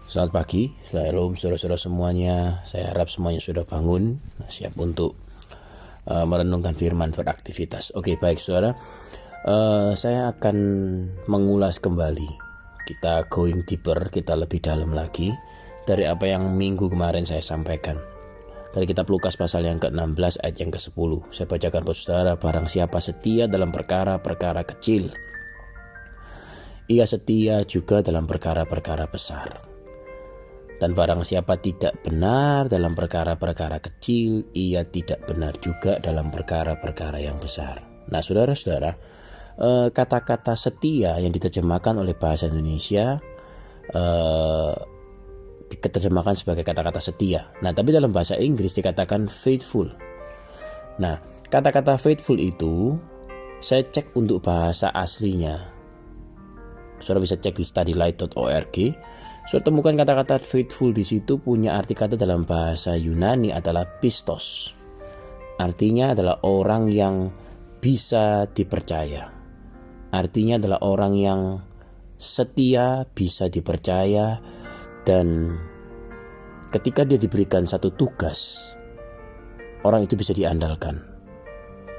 Selamat pagi, shalom saudara-saudara semuanya. Saya harap semuanya sudah bangun, siap untuk merenungkan firman beraktivitas. Oke, baik saudara. Saya akan mengulas kembali. Kita going deeper, kita lebih dalam lagi dari apa yang minggu kemarin saya sampaikan. Dari kitab Lukas pasal yang ke-16 ayat yang ke-10. Saya bacakan buat saudara, barang siapa setia dalam perkara-perkara kecil, ia setia juga dalam perkara-perkara besar. Dan barang siapa tidak benar dalam perkara-perkara kecil, ia tidak benar juga dalam perkara-perkara yang besar. Nah saudara-saudara, kata-kata setia yang diterjemahkan oleh bahasa Indonesia diterjemahkan sebagai kata-kata setia. Nah tapi dalam bahasa Inggris dikatakan faithful. Nah kata-kata faithful itu saya cek untuk bahasa aslinya. Saudara bisa cek di studylight.org. Saudara temukan kata-kata faithful di situ punya arti kata dalam bahasa Yunani adalah pistos. Artinya adalah orang yang bisa dipercaya. Artinya adalah orang yang setia, bisa dipercaya, dan ketika dia diberikan satu tugas, orang itu bisa diandalkan.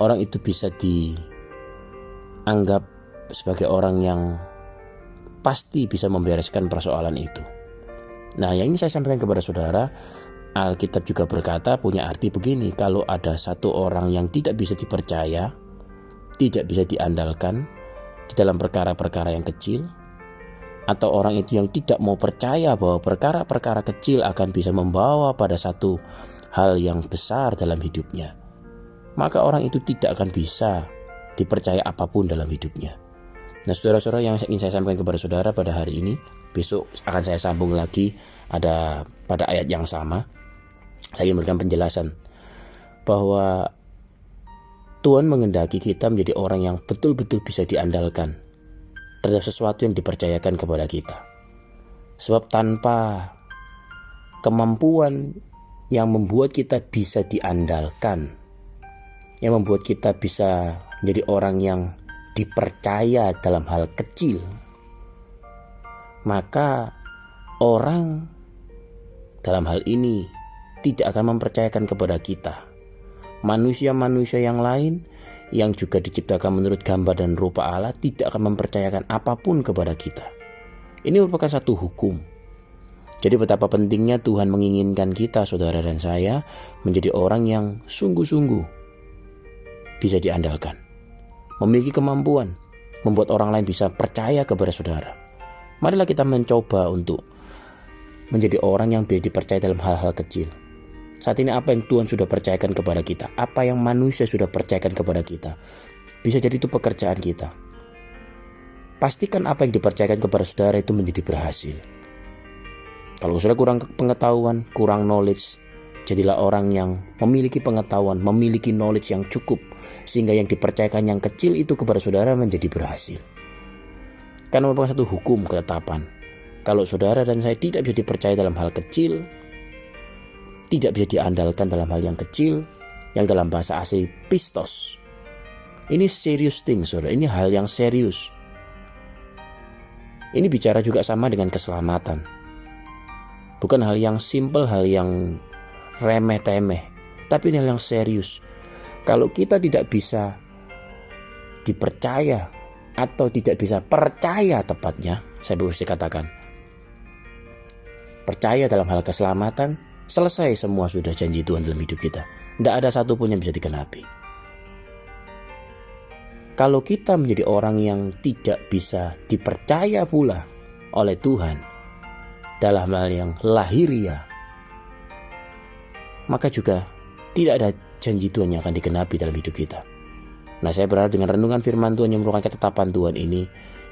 Orang itu bisa dianggap sebagai orang yang pasti bisa membereskan persoalan itu. Nah, yang ini saya sampaikan kepada saudara, Alkitab juga berkata punya arti begini, kalau ada satu orang yang tidak bisa dipercaya, tidak bisa diandalkan di dalam perkara-perkara yang kecil, atau orang itu yang tidak mau percaya bahwa perkara-perkara kecil akan bisa membawa pada satu hal yang besar dalam hidupnya, maka orang itu tidak akan bisa dipercaya apapun dalam hidupnya. Nah saudara-saudara, yang ingin saya sampaikan kepada saudara pada hari ini, besok akan saya sambung lagi ada pada ayat yang sama. Saya ingin memberikan penjelasan bahwa Tuhan menghendaki kita menjadi orang yang betul-betul bisa diandalkan terhadap sesuatu yang dipercayakan kepada kita. Sebab tanpa kemampuan yang membuat kita bisa diandalkan, yang membuat kita bisa menjadi orang yang dipercaya dalam hal kecil, maka orang dalam hal ini tidak akan mempercayakan kepada kita. Manusia-manusia yang lain yang juga diciptakan menurut gambar dan rupa Allah tidak akan mempercayakan apapun kepada kita. Ini merupakan satu hukum. Jadi betapa pentingnya Tuhan menginginkan kita, saudara dan saya, menjadi orang yang sungguh-sungguh bisa diandalkan, memiliki kemampuan membuat orang lain bisa percaya kepada saudara. Marilah kita mencoba untuk menjadi orang yang bisa dipercaya dalam hal-hal kecil. Saat ini apa yang Tuhan sudah percayakan kepada kita, apa yang manusia sudah percayakan kepada kita, bisa jadi itu pekerjaan kita. Pastikan apa yang dipercayakan kepada saudara itu menjadi berhasil. Kalau saudara kurang pengetahuan, kurang knowledge, jadilah orang yang memiliki pengetahuan, memiliki knowledge yang cukup, sehingga yang dipercayakan yang kecil itu kepada saudara menjadi berhasil. Karena merupakan satu hukum ketetapan. Kalau saudara dan saya tidak bisa dipercaya dalam hal kecil, tidak bisa diandalkan dalam hal yang kecil, yang dalam bahasa asli pistos. Ini serious thing, saudara. Ini hal yang serius. Ini bicara juga sama dengan keselamatan. Bukan hal yang simple, hal yang remeh-temeh, tapi ini hal yang serius. Kalau kita tidak bisa dipercaya atau tidak bisa percaya tepatnya, saya harus dikatakan percaya dalam hal keselamatan, selesai semua sudah janji Tuhan dalam hidup kita. Tidak ada satupun yang bisa dikenapi. Kalau kita menjadi orang yang tidak bisa dipercaya pula oleh Tuhan dalam hal yang lahiriah, maka juga tidak ada janji Tuhan yang akan digenapi dalam hidup kita. Nah, saya berharap dengan renungan firman Tuhan yang merupakan ketetapan Tuhan ini,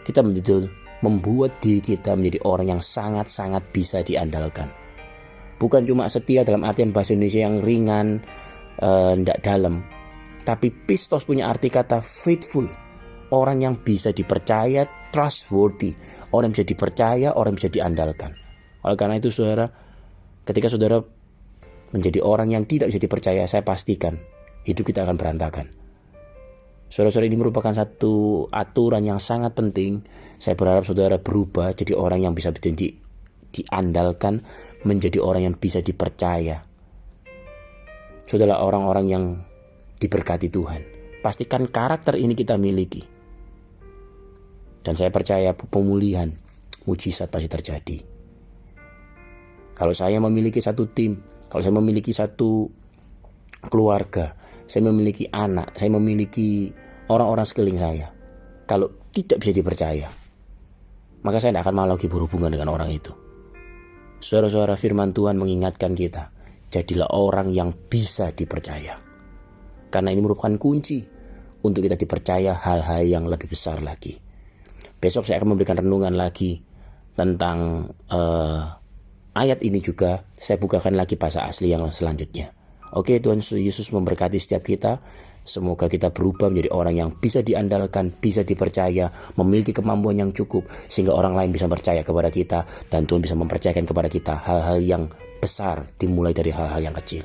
kita betul membuat diri kita menjadi orang yang sangat-sangat bisa diandalkan. Bukan cuma setia dalam artian bahasa Indonesia yang ringan, tidak dalam, tapi pistos punya arti kata faithful, orang yang bisa dipercaya, trustworthy, orang yang bisa dipercaya, orang yang bisa diandalkan. Oleh karena itu saudara, ketika saudara menjadi orang yang tidak bisa dipercaya, saya pastikan hidup kita akan berantakan. Saudara-saudara, ini merupakan satu aturan yang sangat penting. Saya berharap saudara berubah jadi orang yang bisa diandalkan, menjadi orang yang bisa dipercaya. Saudara, orang-orang yang diberkati Tuhan, pastikan karakter ini kita miliki. Dan saya percaya pemulihan, mujizat pasti terjadi. Kalau saya memiliki satu tim, kalau saya memiliki satu keluarga, saya memiliki anak, saya memiliki orang-orang sekeliling saya, kalau tidak bisa dipercaya, maka saya tidak akan mau lagi berhubungan dengan orang itu. Saudara-saudara, firman Tuhan mengingatkan kita, jadilah orang yang bisa dipercaya. Karena ini merupakan kunci untuk kita dipercaya hal-hal yang lebih besar lagi. Besok saya akan memberikan renungan lagi tentang ayat ini juga. Saya bukakan lagi bahasa asli yang selanjutnya. Oke, Tuhan Yesus memberkati setiap kita. Semoga kita berubah menjadi orang yang bisa diandalkan, bisa dipercaya, memiliki kemampuan yang cukup, sehingga orang lain bisa percaya kepada kita, dan Tuhan bisa mempercayakan kepada kita hal-hal yang besar, dimulai dari hal-hal yang kecil.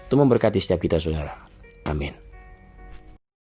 Tuhan memberkati setiap kita, saudara. Amin.